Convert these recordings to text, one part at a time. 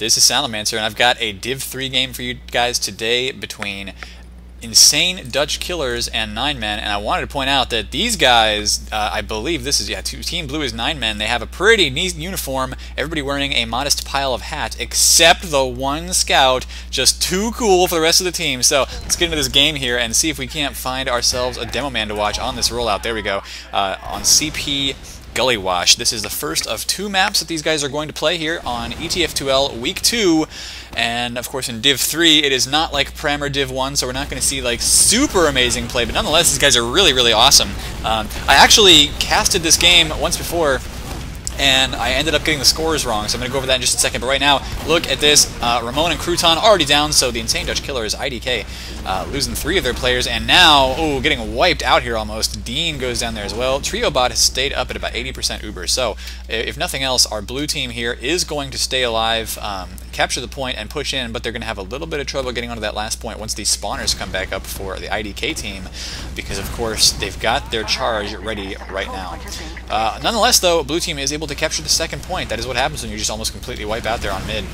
This is Salamancer, and I've got a Div 3 game for you guys today between Insane Dutch Killers and 9men, and I wanted to point out that these guys, I believe this is, Team Blue is 9men. They have a pretty neat uniform, everybody wearing a modest pile of hats, except the one scout, just too cool for the rest of the team. So let's get into this game here and see if we can't find ourselves a demo man to watch on this rollout. There we go, on CP Gullywash. This is the first of 2 maps that these guys are going to play here on ETF2L Week 2, and of course in Div 3 it is not like Prem or Div 1, so we're not going to see like super amazing play, but nonetheless these guys are really awesome. I actually casted this game once before and I ended up getting the scores wrong, so I'm going to go over that in just a second. But right now, look at this. Ramon and Crouton already down, so the Insane Dutch Killers, IDK, losing 3 of their players, and now, getting wiped out here almost. Dean goes down there as well. TrioBot has stayed up at about 80% Uber, so if nothing else, our blue team here is going to stay alive, capture the point, and push in, but they're going to have a little bit of trouble getting onto that last point once these spawners come back up for the IDK team, because of course they've got their charge ready right now. Nonetheless, though, blue team is able to capture the second point. That is what happens when you just almost completely wipe out there on mid.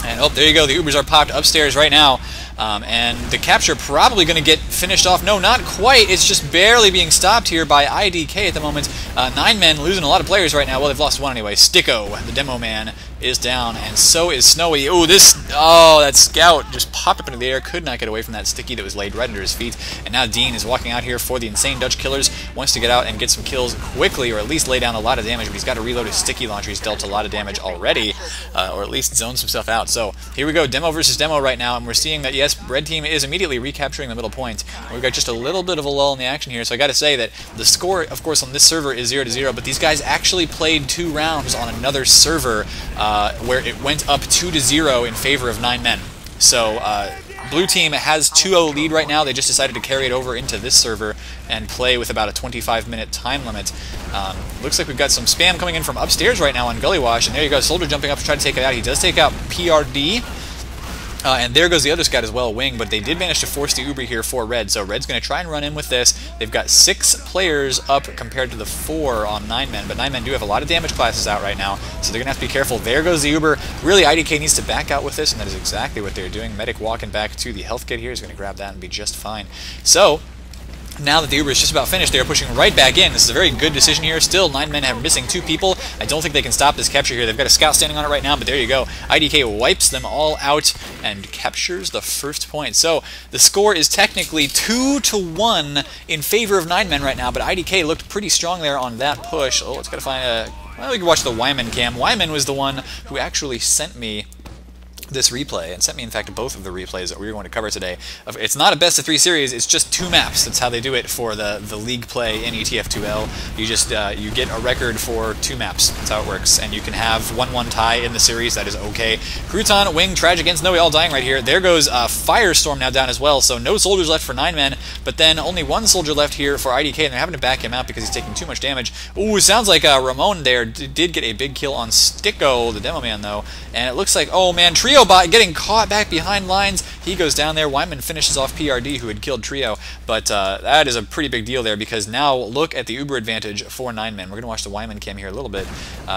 And oh, there you go. The Ubers are popped upstairs right now. And the capture probably going to get finished off. No, not quite. It's just barely being stopped here by IDK at the moment. 9men losing a lot of players right now. Well, they've lost 1 anyway. Sticko, the demo man, is down, and so is Snowy. That scout just popped up into the air, could not get away from that sticky that was laid right under his feet. And now Dean is walking out here for the Insane Dutch Killers, wants to get out and get some kills quickly, or at least lay down a lot of damage, but he's got to reload his sticky launcher. He's dealt a lot of damage already, or at least zoned some stuff out. So here we go, demo versus demo right now, and we're seeing that, yes, red team is immediately recapturing the middle point. And we've got just a little bit of a lull in the action here, so I got to say that the score, of course, on this server is 0-0, but these guys actually played 2 rounds on another server where it went up 2-0 in favor of 9men. So blue team has 2-0 lead right now. They just decided to carry it over into this server and play with about a 25-minute time limit. Looks like we've got some spam coming in from upstairs right now on Gullywash, and there you go, Soldier jumping up to try to take it out. He does take out PRD. And there goes the other scout as well, Wing, but they did manage to force the Uber here for Red, so Red's going to try and run in with this. They've got 6 players up compared to the 4 on 9men, but 9men do have a lot of damage classes out right now, so they're going to have to be careful. There goes the Uber. Really, IDK needs to back out with this, and that is exactly what they're doing. Medic walking back to the health kit here is going to grab that and be just fine. So now that the Uber is just about finished, they are pushing right back in. This is a very good decision here. Still, 9men have missing 2 people. I don't think they can stop this capture here. They've got a scout standing on it right now, but there you go. IDK wipes them all out and captures the first point. So the score is technically 2-1 in favor of 9men right now, but IDK looked pretty strong there on that push. Oh, let's got to find a... Well, we can watch the Weiman cam. Weiman was the one who actually sent me this replay, and sent me in fact both of the replays that we were going to cover today. It's not a best of 3 series, it's just 2 maps. That's how they do it for the league play in ETF2L. You just you get a record for 2 maps. That's how it works, and you can have 1-1 tie in the series. That is okay. Crouton, Wing, Tragic, and Snowy all dying right here. There goes Firestorm now down as well, so no soldiers left for 9men, but then only 1 soldier left here for IDK, and they're having to back him out because he's taking too much damage. Ooh, sounds like Ramon there did get a big kill on Sticko, the demo man, though, and it looks like, oh man, TrioBot getting caught back behind lines. He goes down there. Weiman finishes off PRD, who had killed Trio, but that is a pretty big deal there, because now look at the Uber advantage for 9men. We're going to watch the Weiman cam here a little bit.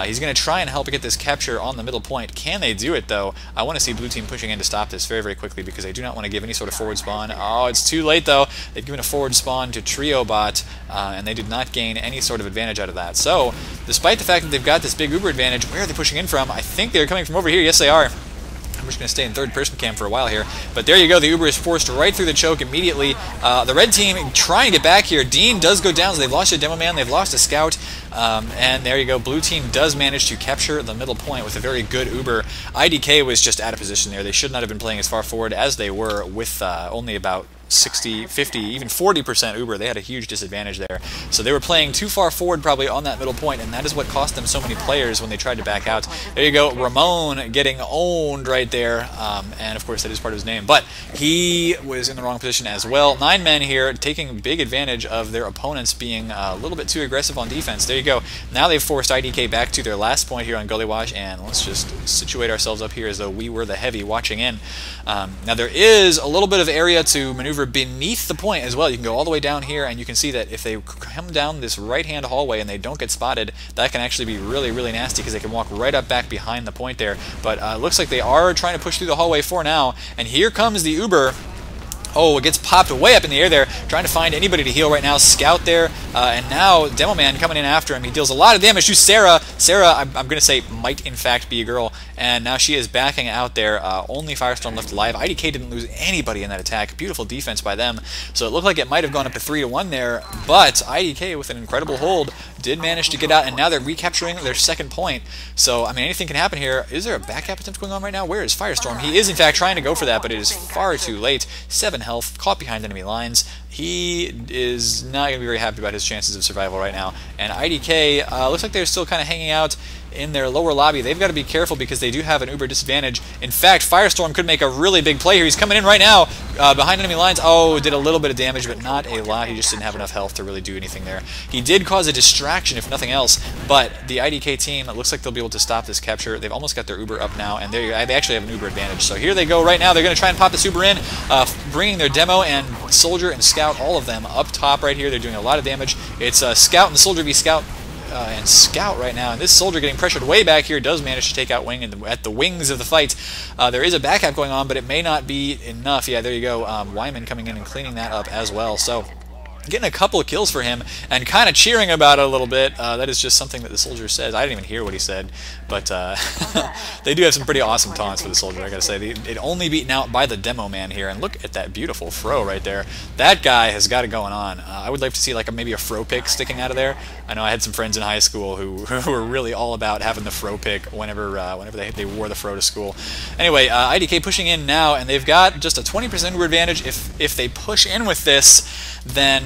He's going to try and help get this capture on the middle point. Can they do it, though? I want to see blue team pushing in to stop this very quickly, because I do not want to give any sort of forward spawn. Oh, it's too late, though. They've given a forward spawn to TrioBot, and they did not gain any sort of advantage out of that. So, despite the fact that they've got this big Uber advantage, where are they pushing in from? I think they're coming from over here. Yes, they are. I'm just going to stay in third-person cam for a while here. But there you go. The Uber is forced right through the choke immediately. The red team trying to get back here. Dean does go down, so they've lost a demo man. They've lost a scout. And there you go. Blue team does manage to capture the middle point with a very good Uber. IDK was just out of position there. They should not have been playing as far forward as they were with only about 60, 50, even 40% Uber. They had a huge disadvantage there. So they were playing too far forward probably on that middle point, and that is what cost them so many players when they tried to back out. There you go, Ramon getting owned right there, and of course that is part of his name, but he was in the wrong position as well. 9men here taking big advantage of their opponents being a little bit too aggressive on defense. There you go. Now they've forced IDK back to their last point here on Gullywash, and let's just situate ourselves up here as though we were the heavy watching in. Now there is a little bit of area to maneuver maneuver beneath the point as well. You can go all the way down here, and you can see that if they come down this right-hand hallway and they don't get spotted, that can actually be really, really nasty because they can walk right up back behind the point there. But looks like they are trying to push through the hallway for now, and here comes the Uber. Oh, it gets popped way up in the air there, trying to find anybody to heal right now. Scout there, and now Demo Man coming in after him. He deals a lot of damage to Sarah. Sarah, I'm going to say, might in fact be a girl, and now she is backing out there. Only Firestorm left alive. IDK didn't lose anybody in that attack. Beautiful defense by them. So it looked like it might have gone up to 3-1 there, but IDK, with an incredible hold, did manage to get out, and now they're recapturing their second point. So, I mean, anything can happen here. Is there a backup attempt going on right now? Where is Firestorm? He is, in fact, trying to go for that, but it is far too late. 7 health, caught behind enemy lines. He is not going to be very happy about his chances of survival right now. And IDK looks like they're still kind of hanging out in their lower lobby. They've got to be careful because they do have an Uber disadvantage. In fact, Firestorm could make a really big play here. He's coming in right now behind enemy lines. Oh, did a little bit of damage, but not a lot. He just didn't have enough health to really do anything there. He did cause a distraction, if nothing else, but the IDK team, it looks like they'll be able to stop this capture. They've almost got their Uber up now, and they actually have an Uber advantage. So here they go right now. They're going to try and pop this Uber in, bringing their Demo and Soldier and Scout, all of them, up top right here. They're doing a lot of damage. It's Scout and Soldier v Scout. And Scout right now, and this Soldier getting pressured way back here does manage to take out Wing at the wings of the fight. There is a backup going on, but it may not be enough. Yeah, there you go. Weiman coming in and cleaning that up as well. So getting a couple of kills for him and kind of cheering about it a little bit. That is just something that the Soldier says. I didn't even hear what he said, but they do have some pretty awesome taunts for the Soldier, I gotta say. It only beaten out by the Demo Man here, and look at that beautiful throw right there. That guy has got it going on. I would like to see like maybe a throw pick sticking out of there. I know I had some friends in high school who were really all about having the throw pick whenever they wore the throw to school. Anyway, IDK pushing in now, and they've got just a 20% Uber advantage. If they push in with this, then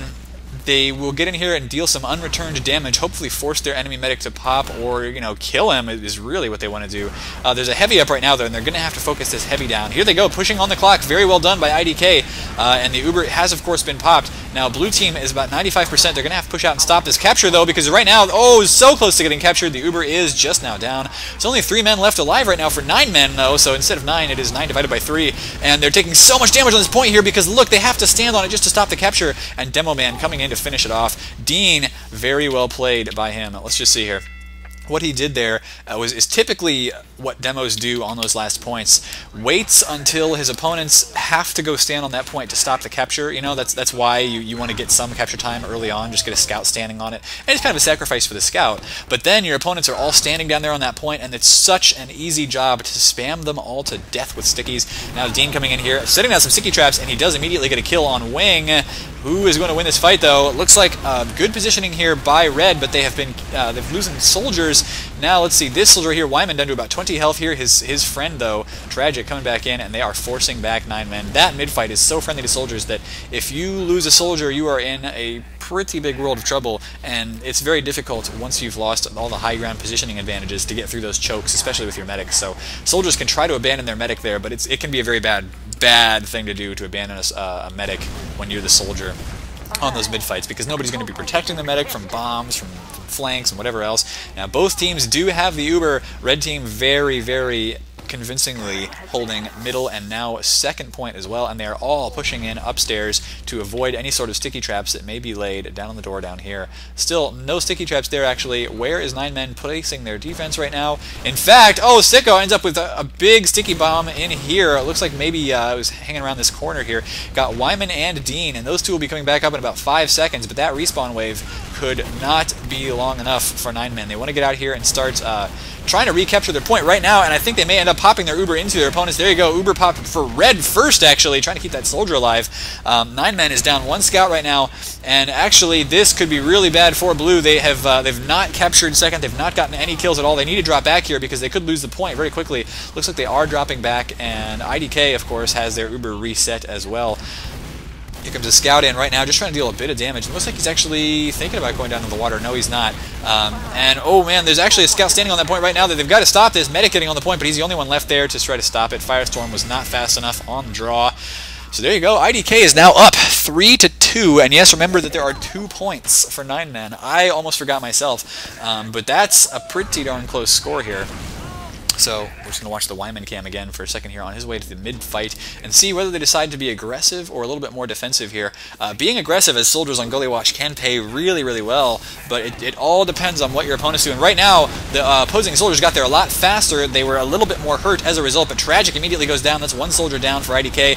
they will get in here and deal some unreturned damage, hopefully force their enemy medic to pop or, you know, kill him is really what they want to do. There's a heavy up right now, though, and they're going to have to focus this heavy down. Here they go, pushing on the clock. Very well done by IDK, and the Uber has, of course, been popped. Now, blue team is about 95%. They're going to have to push out and stop this capture, though, because right now, oh, so close to getting captured. The Uber is just now down. There's only 3 men left alive right now for 9 men, though, so instead of 9, it is 9 divided by 3, and they're taking so much damage on this point here because, look, they have to stand on it just to stop the capture, and Demo Man coming in to finish it off. Dean, very well played by him. Let's just see here. What he did there is typically what demos do on those last points. Waits until his opponents have to go stand on that point to stop the capture. You know, that's why you want to get some capture time early on, just get a scout standing on it. And it's kind of a sacrifice for the scout. But then your opponents are all standing down there on that point, and it's such an easy job to spam them all to death with stickies. Now Dean coming in here, setting down some sticky traps, and he does immediately get a kill on Wing. Who is going to win this fight, though? It looks like good positioning here by Red, but they're losing soldiers. Now, let's see, this Soldier here, Weiman, down to about 20 health here. His friend, though, Tragic, coming back in, and they are forcing back 9 men. That mid-fight is so friendly to soldiers that if you lose a soldier, you are in a pretty big world of trouble, and it's very difficult once you've lost all the high ground positioning advantages to get through those chokes, especially with your medic. So soldiers can try to abandon their medic there, but it can be a very bad thing to do, to abandon a medic when you're the soldier on those mid-fights, because nobody's going to be protecting the medic from bombs, from flanks, and whatever else. Now, both teams do have the Uber. Red team very, very convincingly holding middle and now second point as well, and they are all pushing in upstairs to avoid any sort of sticky traps that may be laid down on the door down here. Still, no sticky traps there, actually. Where is 9 men placing their defense right now? In fact, oh, Sicko ends up with a big sticky bomb in here. It looks like maybe it was hanging around this corner here. Got Weiman and Dean, and those two will be coming back up in about 5 seconds, but that respawn wave could not be long enough for 9 men. They want to get out here and start trying to recapture their point right now, and I think they may end up popping their Uber into their opponents. There you go, Uber popped for Red first, actually, trying to keep that soldier alive. 9 men is down 1 scout right now, and actually this could be really bad for blue. They've not captured second, they've not gotten any kills at all. They need to drop back here because they could lose the point very quickly. Looks like they are dropping back, and IDK, of course, has their Uber reset as well. Here comes a scout in right now, just trying to deal a bit of damage. It looks like he's actually thinking about going down to the water. No, he's not. And, oh man, there's actually a scout standing on that point right now that they've got to stop this. Medic getting on the point, but he's the only one left there to try to stop it. Firestorm was not fast enough on the draw. So there you go. IDK is now up 3-2, and yes, remember that there are 2 points for 9 men. I almost forgot myself, but that's a pretty darn close score here. So we're just going to watch the Weiman cam again for a second here on his way to the mid-fight and see whether they decide to be aggressive or a little bit more defensive here. Being aggressive as soldiers on Gullywash can pay really, really well, but it all depends on what your opponent's doing. Right now, the opposing soldiers got there a lot faster. They were a little bit more hurt as a result, but Tragic immediately goes down. That's one soldier down for IDK.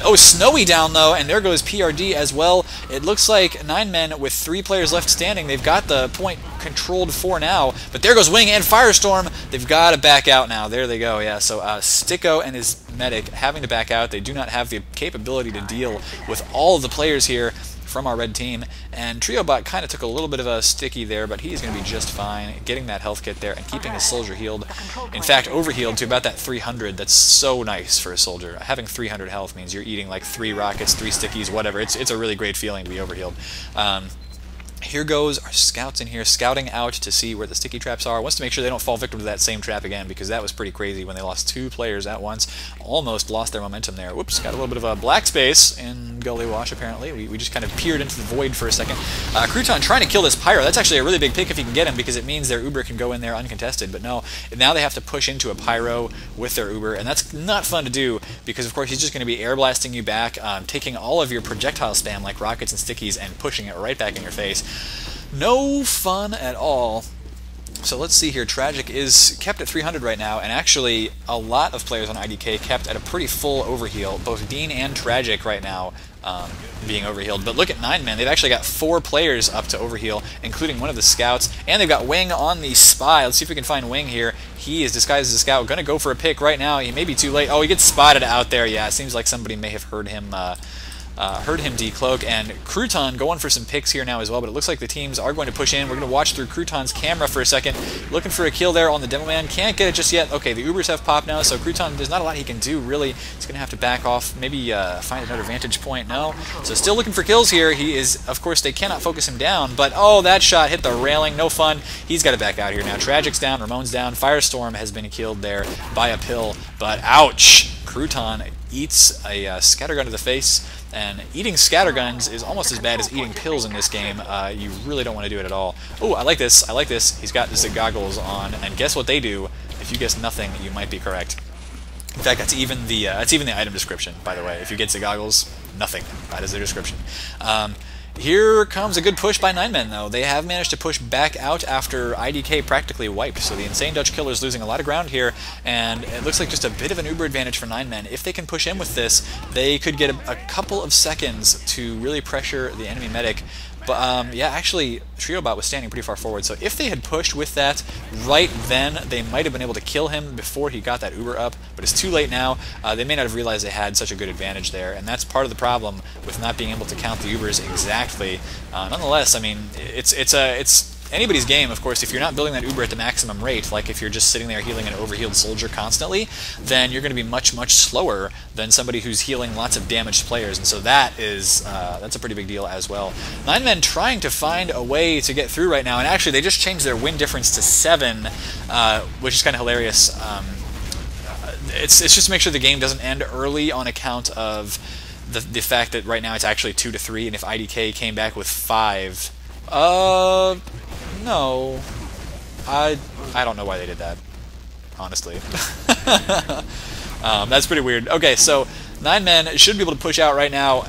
Oh, Snowy down, though, and there goes PRD as well. It looks like 9 men with 3 players left standing. They've got the point controlled for now, but there goes Wing and Firestorm. They've got to back out now. There they go, yeah. So Sticko and his medic having to back out. They do not have the capability to deal with all of the players here from our red team, and TrioBot kind of took a little bit of a sticky there, but he's going to be just fine getting that health kit there and keeping his soldier healed. In fact, overhealed to about that 300. That's so nice for a soldier. Having 300 health means you're eating like 3 rockets, 3 stickies, whatever. It's a really great feeling to be overhealed. Here goes our scouts in here, scouting out to see where the sticky traps are. Wants to make sure they don't fall victim to that same trap again, because that was pretty crazy when they lost 2 players at once. Almost lost their momentum there. Whoops, got a little bit of a black space in Gullywash, apparently. We just kind of peered into the void for a second. Crouton trying to kill this Pyro. That's actually a really big pick if he can get him, because it means their Uber can go in there uncontested. But no, now they have to push into a Pyro with their Uber, and that's not fun to do, because of course he's just going to be air blasting you back, taking all of your projectile spam like rockets and stickies and pushing it right back in your face. No fun at all. So let's see here. Tragic is kept at 300 right now, and actually a lot of players on IDK kept at a pretty full overheal. Both Dean and Tragic right now being overhealed. But look at 9 men. They've actually got 4 players up to overheal, including one of the scouts, and they've got Wing on the spy. Let's see if we can find Wing here. He is disguised as a scout. Going to go for a pick right now. He may be too late. Oh, he gets spotted out there. Yeah, it seems like somebody may have heard him decloak, and Crouton going for some picks here now as well, but it looks like the teams are going to push in. We're going to watch through Crouton's camera for a second, looking for a kill there on the Demo Man. Can't get it just yet. Okay, the Ubers have popped now, so Crouton, there's not a lot he can do, really. He's going to have to back off, maybe find another vantage point. No. So still looking for kills here. He is, of course, they cannot focus him down, but oh, that shot hit the railing. No fun. He's got to back out here now. Tragic's down, Ramon's down. Firestorm has been killed there by a pill, but ouch! Crouton eats a scattergun to the face, and eating scatterguns is almost as bad as eating pills in this game. You really don't want to do it at all. Oh, I like this. I like this. He's got the goggles on, and guess what they do? If you guess nothing, you might be correct. In fact, that's even the item description, by the way. If you get the goggles, nothing. That is the description. Here comes a good push by 9 men, though. They have managed to push back out after IDK practically wiped, so the Insane Dutch Killer is losing a lot of ground here, and it looks like just a bit of an Uber advantage for 9 men. If they can push in with this, they could get a couple of seconds to really pressure the enemy medic. But yeah, actually, TrioBot was standing pretty far forward, so if they had pushed with that right then, they might have been able to kill him before he got that Uber up, but it's too late now. They may not have realized they had such a good advantage there, and that's part of the problem with not being able to count the Ubers exactly. Nonetheless, I mean, it's anybody's game, of course. If you're not building that Uber at the maximum rate, like if you're just sitting there healing an overhealed soldier constantly, then you're going to be much, much slower than somebody who's healing lots of damaged players, and so that is that's a pretty big deal as well. 9 men trying to find a way to get through right now, and actually they just changed their win difference to 7, which is kind of hilarious. It's just to make sure the game doesn't end early on account of the fact that right now it's actually 2-3, and if IDK came back with 5, no, I don't know why they did that, honestly. That's pretty weird. Okay, so 9 men should be able to push out right now.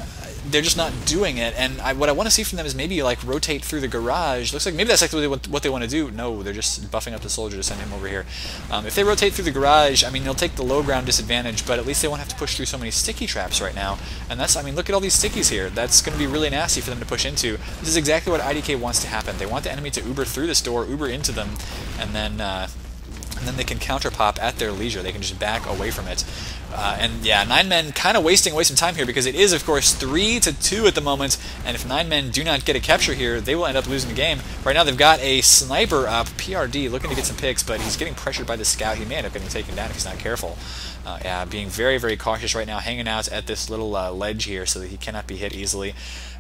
They're just not doing it, and what I want to see from them is maybe like rotate through the garage. Looks like maybe that's actually what they want to do. No, they're just buffing up the soldier to send him over here. If they rotate through the garage, I mean, they'll take the low ground disadvantage, but at least they won't have to push through so many sticky traps right now. And that's, I mean, look at all these stickies here. That's going to be really nasty for them to push into. This is exactly what IDK wants to happen. They want the enemy to Uber through this door, Uber into them, and then they can counter pop at their leisure. They can just back away from it. And yeah, 9 men kind of wasting away some time here, because it is, of course, 3-2 at the moment, and if 9 men do not get a capture here, they will end up losing the game. Right now they've got a sniper up, PRD, looking to get some picks, but he's getting pressured by the scout. He may end up getting taken down if he's not careful. Yeah, being very, very cautious right now, hanging out at this little ledge here so that he cannot be hit easily.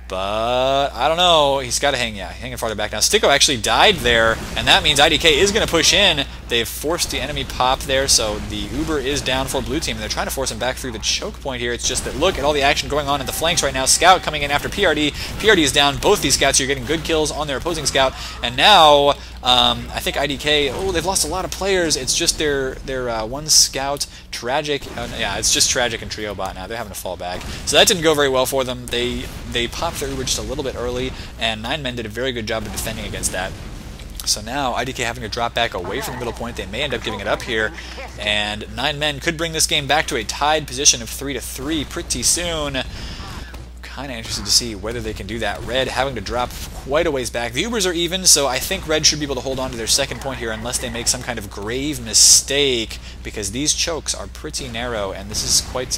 But I don't know. He's got to hanging farther back now. Sticko actually died there, and that means IDK is going to push in. They've forced the enemy pop there, so the Uber is down for blue team, and they're trying to force him back through the choke point here. It's just that look at all the action going on at the flanks right now. Scout coming in after PRD. PRD is down. Both these scouts are getting good kills on their opposing scout, and now I think IDK, oh, they've lost a lot of players. It's just their one scout, Tragic, yeah, it's just Tragic and Triobot now. They're having to fall back. So that didn't go very well for them. They popped their Uber just a little bit early, and 9men did a very good job of defending against that. So now IDK having to drop back away from the middle point. They may end up giving it up here, and 9men could bring this game back to a tied position of 3-3 pretty soon. Kind of interested to see whether they can do that. Red having to drop quite a ways back. The Ubers are even, so I think Red should be able to hold on to their second point here unless they make some kind of grave mistake, because these chokes are pretty narrow, and this is quite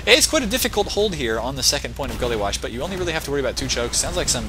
it's quite a difficult hold here on the second point of Gullywash, but you only really have to worry about 2 chokes. Sounds like some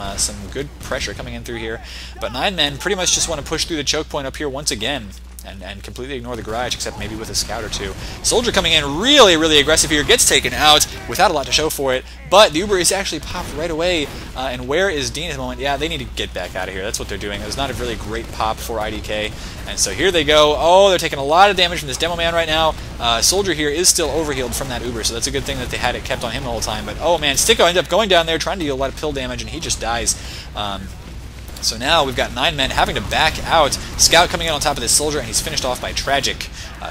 good pressure coming in through here, but 9men pretty much just want to push through the choke point up here once again. And completely ignore the garage, except maybe with a scout or 2. Soldier coming in really, really aggressive here, gets taken out without a lot to show for it, but the Uber is actually popped right away, and where is Dean at the moment? Yeah, they need to get back out of here. That's what they're doing. It was not a really great pop for IDK, and so here they go. Oh, they're taking a lot of damage from this demo man right now. Soldier here is still overhealed from that Uber, so that's a good thing that they had it kept on him the whole time, but oh man, Sticko ended up going down there trying to deal a lot of pill damage, and he just dies. So now we've got 9men having to back out. Scout coming in on top of this Soldier, and he's finished off by Tragic,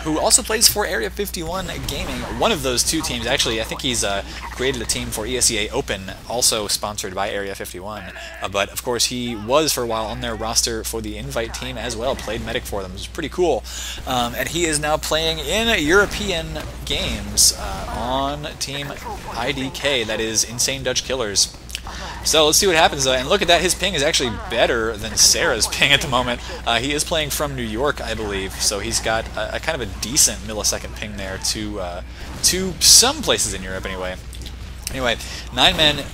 who also plays for Area 51 Gaming. One of those 2 teams, actually, I think he's created a team for ESEA Open, also sponsored by Area 51. But, of course, he was for a while on their roster for the Invite team as well, played Medic for them, which is pretty cool. And he is now playing in European games on Team IDK, that is Insane Dutch Killers. So let's see what happens, and look at that, his ping is actually better than Sarah's ping at the moment. He is playing from New York, I believe, so he's got a kind of a decent millisecond ping there to some places in Europe anyway. Anyway, 9men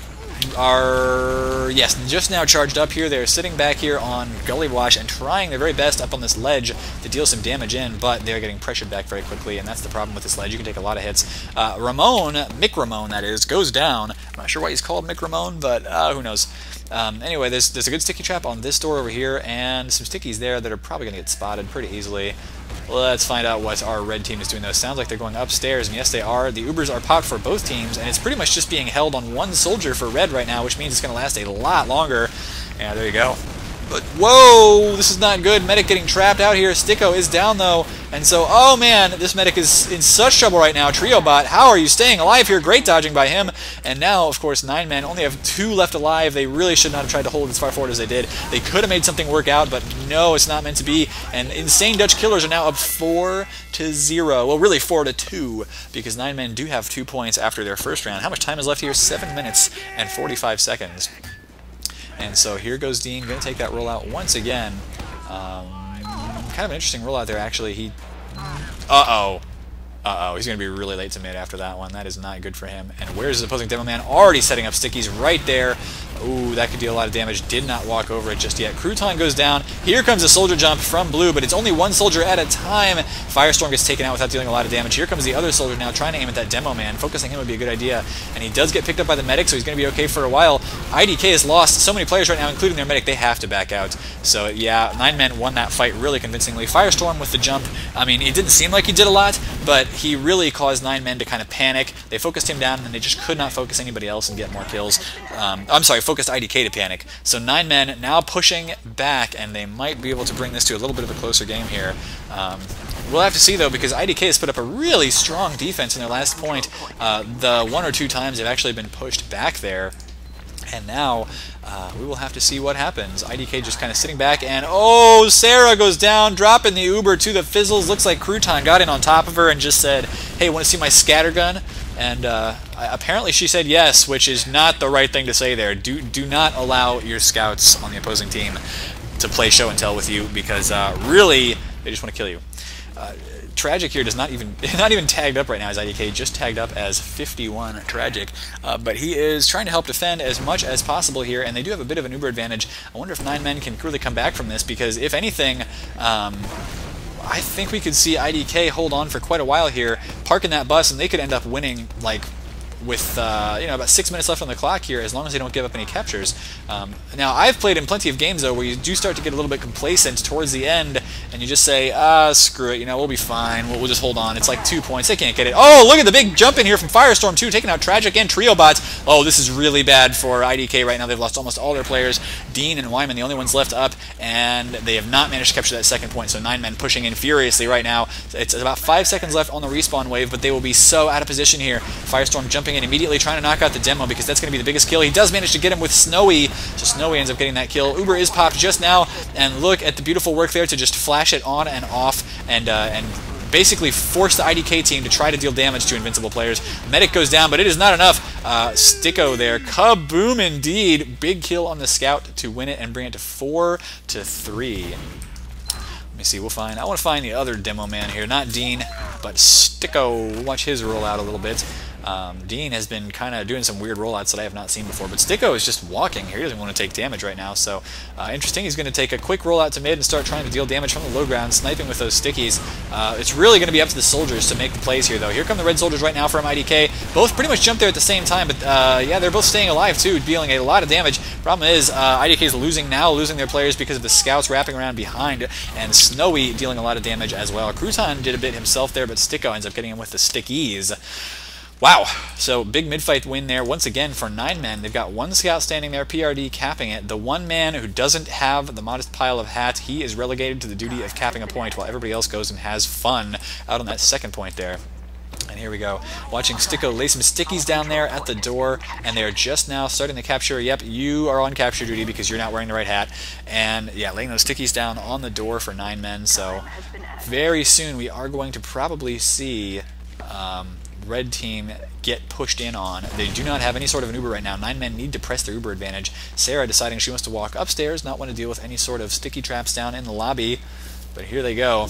are, yes, just now charged up here. They're sitting back here on Gullywash and trying their very best up on this ledge to deal some damage in, but they're getting pressured back very quickly, and that's the problem with this ledge. You can take a lot of hits. Mick Ramon, that is, goes down. I'm not sure why he's called Mick Ramon, but who knows. Anyway, there's a good sticky trap on this door over here, and some stickies there that are probably going to get spotted pretty easily. Let's find out what our red team is doing, though. Sounds like they're going upstairs, and yes, they are. The Ubers are popped for both teams, and it's pretty much just being held on one soldier for red right now, which means it's going to last a lot longer. Yeah, there you go. But, whoa, this is not good. Medic getting trapped out here. Sticko is down, though. And so, oh, man, this medic is in such trouble right now. Triobot, how are you staying alive here? Great dodging by him. And now, of course, 9men only have 2 left alive. They really should not have tried to hold as far forward as they did. They could have made something work out, but no, it's not meant to be. And Insane Dutch Killers are now up 4-0. Well, really 4-2, because 9men do have 2 points after their first round. How much time is left here? 7 minutes and 45 seconds. And so here goes Dean, going to take that rollout once again. Kind of an interesting rollout there, actually. Uh-oh, he's going to be really late to mid after that one. That is not good for him. And where's his opposing demo man? Already setting up stickies right there. Ooh, that could deal a lot of damage. Did not walk over it just yet. Crouton goes down. Here comes a soldier jump from blue, but it's only one soldier at a time. Firestorm gets taken out without dealing a lot of damage. Here comes the other soldier now, trying to aim at that demo man. Focusing him would be a good idea. And he does get picked up by the medic, so he's going to be okay for a while. IDK has lost so many players right now, including their medic. They have to back out. So yeah, 9men won that fight really convincingly. Firestorm with the jump. I mean, it didn't seem like he did a lot, but he really caused 9men to kind of panic. They focused him down, and they just could not focus anybody else and get more kills. I'm sorry, focused IDK to panic. So 9men now pushing back, and they might be able to bring this to a little bit of a closer game here. We'll have to see, though, because IDK has put up a really strong defense in their last point. The 1 or 2 times they've actually been pushed back there. And now we will have to see what happens. IDK just kind of sitting back, and oh, Sarah goes down, dropping the Uber to the fizzles. Looks like Crouton got in on top of her and just said, hey, want to see my scatter gun? And apparently she said yes, which is not the right thing to say there. Do not allow your scouts on the opposing team to play show and tell with you, because really, they just want to kill you. Tragic here does not even tagged up right now as IDK, just tagged up as 51 Tragic, but he is trying to help defend as much as possible here, and they do have a bit of an Uber advantage. I wonder if 9men can really come back from this, because if anything, I think we could see IDK hold on for quite a while here, parking that bus, and they could end up winning, like, with about 6 minutes left on the clock here, as long as they don't give up any captures. Now, I've played in plenty of games, though, where you do start to get a little bit complacent towards the end, and and you just say, screw it, you know, we'll be fine, we'll just hold on. It's like 2 points. They can't get it. Oh, look at the big jump in here from Firestorm, too, taking out Tragic and Trio Bots. Oh, this is really bad for IDK right now. They've lost almost all their players. Dean and Weiman, the only ones left up, and they have not managed to capture that second point, so 9 men pushing in furiously right now. It's about 5 seconds left on the respawn wave, but they will be so out of position here. Firestorm jumping in immediately, trying to knock out the demo because that's going to be the biggest kill. He does manage to get him with Snowy, so Snowy ends up getting that kill. Uber is popped just now, and look at the beautiful work there to just flash it on and off and basically force the IDK team to try to deal damage to invincible players. Medic goes down, but it is not enough. Sticko there. Kaboom indeed. Big kill on the scout to win it and bring it to 4-3. Let me see. I want to find the other demo man here. Not Dean, but Sticko. We'll watch his roll out a little bit. Dean has been kind of doing some weird rollouts that I have not seen before, but Sticko is just walking here. He doesn't want to take damage right now, so interesting. He's going to take a quick rollout to mid and start trying to deal damage from the low ground, sniping with those stickies. It's really going to be up to the soldiers to make the plays here, though. Here come the red soldiers right now from IDK. Both pretty much jumped there at the same time, but yeah, they're both staying alive, too, dealing a lot of damage. Problem is, IDK is losing their players because of the scouts wrapping around behind, and Snowy dealing a lot of damage as well. Crouton did a bit himself there, but Sticko ends up getting him with the stickies. Wow, so big mid-fight win there once again for 9 men. They've got one scout standing there, PRD capping it. The one man who doesn't have the modest pile of hat, he is relegated to the duty of capping a point while everybody else goes and has fun out on that second point there. And here we go, watching Sticko lay some stickies down there at the door, and they're just now starting to capture. Yep, you are on capture duty because you're not wearing the right hat. And yeah, laying those stickies down on the door for 9 men, so very soon we are going to probably see red team get pushed in on. They do not have any sort of an Uber right now. 9 men need to press their Uber advantage. Sarah deciding she wants to walk upstairs, not want to deal with any sort of sticky traps down in the lobby. But here they go.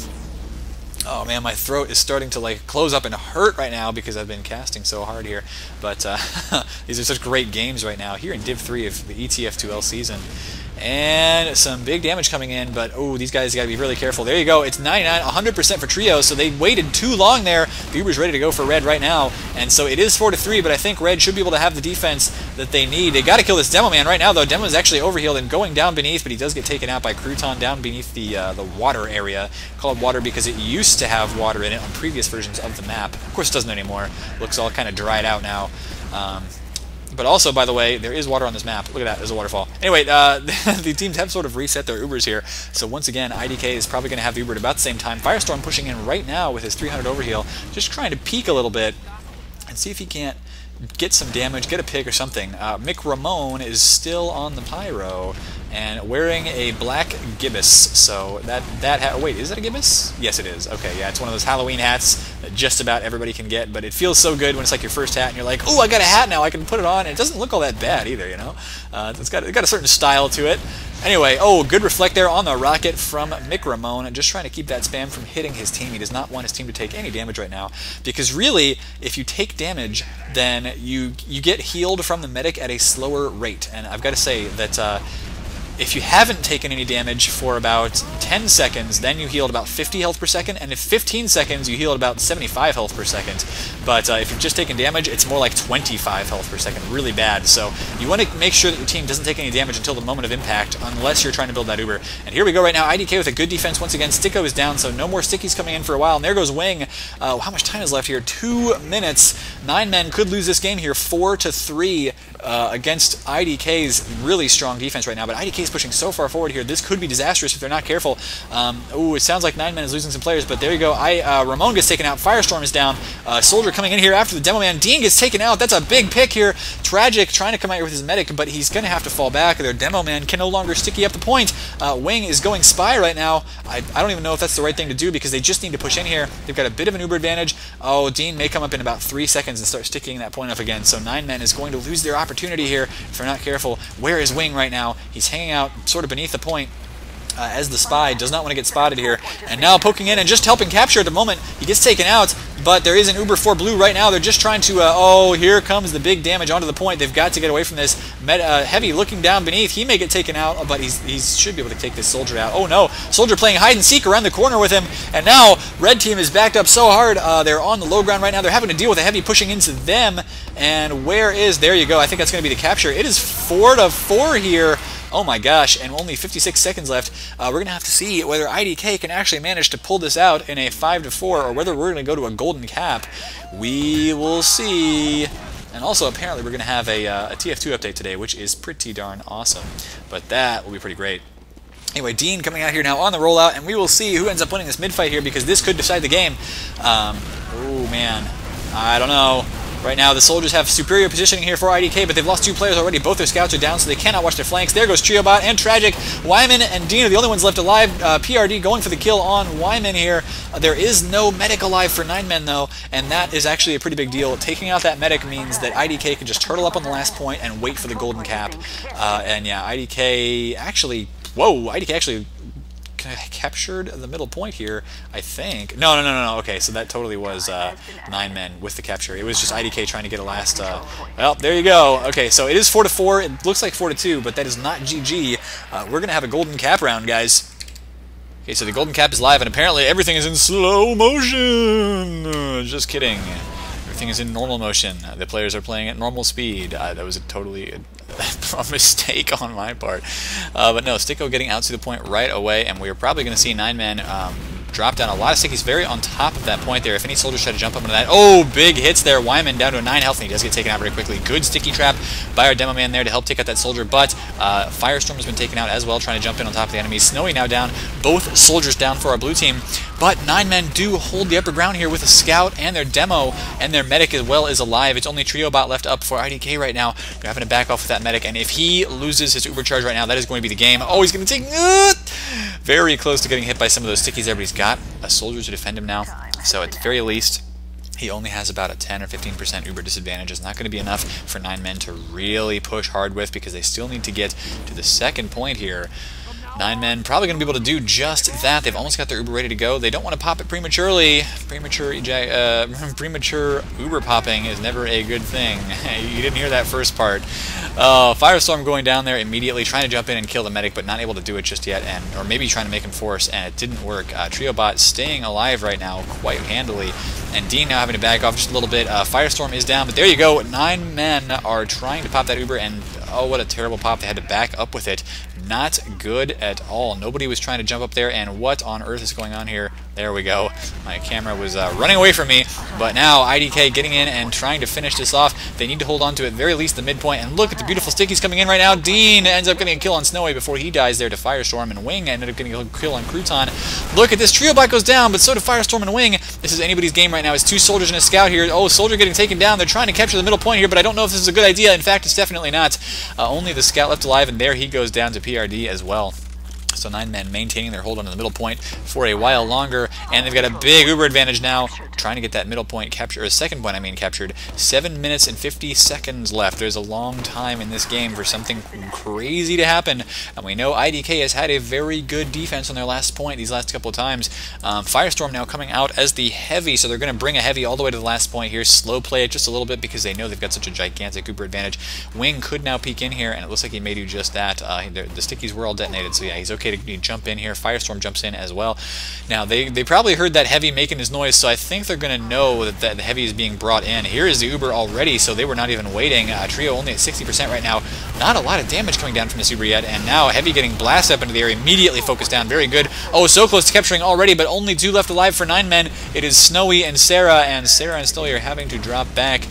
Oh man, my throat is starting to like close up and hurt right now because I've been casting so hard here. But these are such great games right now here in Div 3 of the ETF2L season. And some big damage coming in, but oh, these guys got to be really careful. There you go. It's 99, 100% for Trio, so they waited too long there. The Uber's ready to go for Red right now, and so it is 4-3, but I think Red should be able to have the defense that they need. They got to kill this Demo Man right now, though. Demo is actually overhealed and going down beneath, but he does get taken out by Crouton down beneath the water area. Called water because it used to have water in it on previous versions of the map. Of course, it doesn't anymore. Looks all kind of dried out now. But also, by the way, there is water on this map. Look at that, there's a waterfall. Anyway, the teams have sort of reset their Ubers here. So once again, IDK is probably going to have the Uber at about the same time. Firestorm pushing in right now with his 300 overheal, just trying to peek a little bit and see if he can't get some damage, get a pick or something. Mick Ramone is still on the pyro and wearing a black gibbous. So that hat. Wait, is that a gibbous? Yes, it is. Okay, yeah, it's one of those Halloween hats that just about everybody can get, but it feels so good when it's like your first hat and you're like, oh, I got a hat now, I can put it on, and it doesn't look all that bad either, you know? It's got a certain style to it. Anyway, oh, good reflect there on the rocket from Mick Ramone, just trying to keep that spam from hitting his team. He does not want his team to take any damage right now, because really, if you take damage, then you get healed from the medic at a slower rate. And I've got to say that if you haven't taken any damage for about 10 seconds, then you heal at about 50 health per second, and if 15 seconds, you heal at about 75 health per second. But if you've just taken damage, it's more like 25 health per second, really bad. So you want to make sure that your team doesn't take any damage until the moment of impact, unless you're trying to build that Uber. And here we go right now, IDK with a good defense once again. Sticko is down, so no more stickies coming in for a while, and there goes Wing. How much time is left here? 2 minutes. 9 men could lose this game here, 4-3 against IDK's really strong defense right now, but IDK is pushing so far forward here. This could be disastrous if they're not careful. Ooh, it sounds like 9 men is losing some players, but there you go. Ramon gets taken out. Firestorm is down. Soldier coming in here after the Demo Man. Dean gets taken out. That's a big pick here. Tragic trying to come out here with his medic, but he's going to have to fall back. Their Demo Man can no longer sticky up the point. Wing is going Spy right now. I don't even know if that's the right thing to do because they just need to push in here. They've got a bit of an Uber advantage. Oh, Dean may come up in about 3 seconds and start sticking that point up again, so 9 men is going to lose their opportunity here if they're not careful. Where is Wing right now? He's hanging out sort of beneath the point as the Spy does not want to get spotted here, and now poking in and just helping capture at the moment. He gets taken out, but there is an Uber for blue right now. They're just trying to oh, here comes the big damage onto the point. They've got to get away from this. Heavy looking down beneath. He may get taken out, but he should be able to take this Soldier out. Oh no, Soldier playing hide and seek around the corner with him, and now red team is backed up so hard. They're on the low ground right now. They're having to deal with a heavy pushing into them, and where is, there you go, I think that's going to be the capture. It is 4-4 here. Oh my gosh, and only 56 seconds left. We're going to have to see whether IDK can actually manage to pull this out in a 5-4, or whether we're going to go to a golden cap. We will see. And also, apparently, we're going to have a TF2 update today, which is pretty darn awesome. But that will be pretty great. Anyway, Dean coming out here now on the rollout, and we will see who ends up winning this mid-fight here, because this could decide the game. Oh, man. I don't know. Right now, the soldiers have superior positioning here for IDK, but they've lost 2 players already. Both their scouts are down, so they cannot watch their flanks. There goes Triobot and Tragic. Weiman and Dean are the only ones left alive. PRD going for the kill on Weiman here. There is no medic alive for 9 men, though, and that is actually a pretty big deal. Taking out that medic means that IDK can just turtle up on the last point and wait for the golden cap. And yeah, IDK actually... Whoa, IDK actually captured the middle point here, I think. No. Okay, so that totally was 9 men with the capture. It was just IDK trying to get a last... well, there you go. Okay, so it is 4-4. It looks like 4-2, but that is not GG. We're going to have a golden cap round, guys. Okay, so the golden cap is live, and apparently everything is in slow motion. Just kidding. Everything is in normal motion. The players are playing at normal speed. That was a totally a mistake on my part. But no, Sticko getting out to the point right away, and we're probably going to see 9 men drop down a lot of stickies very on top of that point there. If any soldiers try to jump up into that... Oh, big hits there. Weiman down to a 9 health, and he does get taken out very quickly. Good sticky trap by our demo man there to help take out that soldier, but Firestorm has been taken out as well, trying to jump in on top of the enemy. Snowy now down. Both soldiers down for our blue team, but 9 men do hold the upper ground here with a scout and their demo, and their medic as well is alive. It's only Triobot left up for IDK right now. They're having to back off with that medic, and if he loses his uber charge right now, that is going to be the game. Oh, he's going to take... very close to getting hit by some of those stickies there, but he's got a soldier to defend him now. So at the very least, he only has about a 10 or 15% uber disadvantage. It's not going to be enough for 9 men to really push hard with, because they still need to get to the second point here. 9 men probably going to be able to do just that. They've almost got their uber ready to go. They don't want to pop it prematurely. Premature uber popping is never a good thing. You didn't hear that first part. Firestorm going down there immediately, trying to jump in and kill the medic, but not able to do it just yet, or maybe trying to make him force, and it didn't work. Triobot staying alive right now quite handily, and Dean now having to back off just a little bit. Firestorm is down, but there you go. 9 men are trying to pop that uber, and oh, what a terrible pop. They had to back up with it. Not good at all. Nobody was trying to jump up there, and what on earth is going on here? There we go. My camera was running away from me, but now IDK getting in and trying to finish this off. They need to hold on to at very least the midpoint, and look at the beautiful stickies coming in right now. Dean ends up getting a kill on Snowy before he dies there to Firestorm, and Wing ended up getting a kill on Crouton. Look at this. Triobot goes down, but so do Firestorm and Wing. This is anybody's game right now. It's 2 soldiers and a scout here. Oh, soldier getting taken down. They're trying to capture the middle point here, but I don't know if this is a good idea. In fact, it's definitely not. Only the scout left alive, and there he goes down to PRD as well. So 9 men maintaining their hold on the middle point for a while longer, and they've got a big uber advantage now, trying to get that middle point captured, or second point I mean captured. 7 minutes and 50 seconds left. There's a long time in this game for something crazy to happen, and we know IDK has had a very good defense on their last point these last couple of times. Firestorm now coming out as the heavy, so they're going to bring a heavy all the way to the last point here, slow play it just a little bit because they know they've got such a gigantic uber advantage. Wing could now peek in here, and it looks like he may do just that. The stickies were all detonated, so yeah, he's okay to jump in here. Firestorm jumps in as well. Now, they probably heard that heavy making his noise, so I think they're going to know that the heavy is being brought in. Here is the uber already, so they were not even waiting. Trio only at 60% right now. Not a lot of damage coming down from this uber yet, and now heavy getting blasted up into the air, immediately focused down. Very good. Oh, so close to capturing already, but only 2 left alive for 9 men. It is Snowy and Sarah, and Snowy are having to drop back.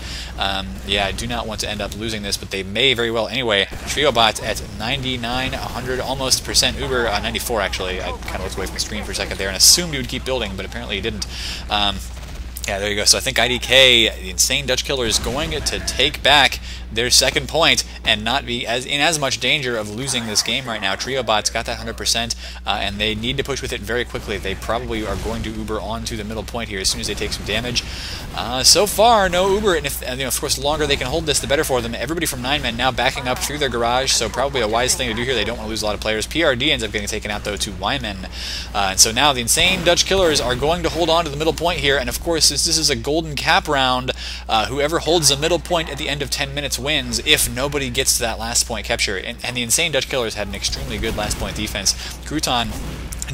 Yeah, I do not want to end up losing this, but they may very well anyway. Triobot at 99, 100, almost percent uber, 94 actually. I kind of looked away from the screen for a second there and assumed he would keep building, but apparently he didn't. Yeah, there you go. So I think IDK, the insane Dutch killer, is going to take back their second point and not be in as much danger of losing this game right now. Triobot's got that 100%, and they need to push with it very quickly. They probably are going to uber onto the middle point here as soon as they take some damage. So far, no uber, and if of course, the longer they can hold this, the better for them. Everybody from 9 men now backing up through their garage, so probably a wise thing to do here. They don't want to lose a lot of players. PRD ends up getting taken out, though, to Weiman. And so now the insane Dutch killers are going to hold on to the middle point here, and of course, since this is a golden cap round, whoever holds the middle point at the end of 10 minutes wins if nobody gets to that last point capture. And the insane Dutch killers had an extremely good last point defense. Crouton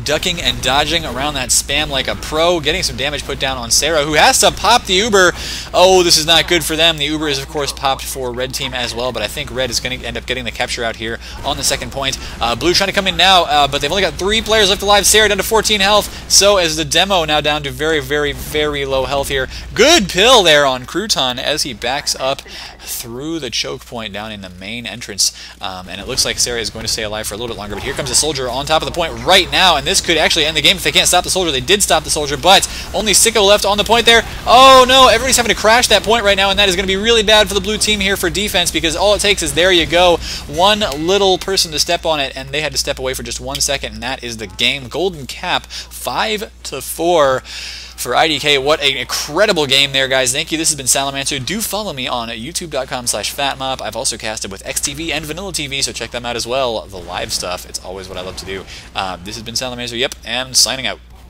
ducking and dodging around that spam like a pro, getting some damage put down on Sarah, who has to pop the Uber. Oh, this is not good for them. The Uber is, of course, popped for red team as well, but I think red is going to end up getting the capture out here on the second point. Blue trying to come in now, but they've only got 3 players left alive. Sarah down to 14 health, so is the demo now down to very, very, very low health here. Good pill there on Crouton as he backs up through the choke point down in the main entrance, and it looks like Sarah is going to stay alive for a little bit longer, but here comes the soldier on top of the point right now, and this could actually end the game if they can't stop the soldier. They did stop the soldier, but only Sicko left on the point there. Oh no, everybody's having to crash that point right now, and that is going to be really bad for the blue team here for defense, because all it takes is, there you go, one little person to step on it, and they had to step away for just 1 second, and that is the game. Golden cap, 5-4 for IDK. What an incredible game there, guys. Thank you. This has been Salamancer. Do follow me on youtube.com/fatmop. I've also casted with XTV and Vanilla TV, so check them out as well. The live stuff, it's always what I love to do. This has been Salamancer, yep, and signing out.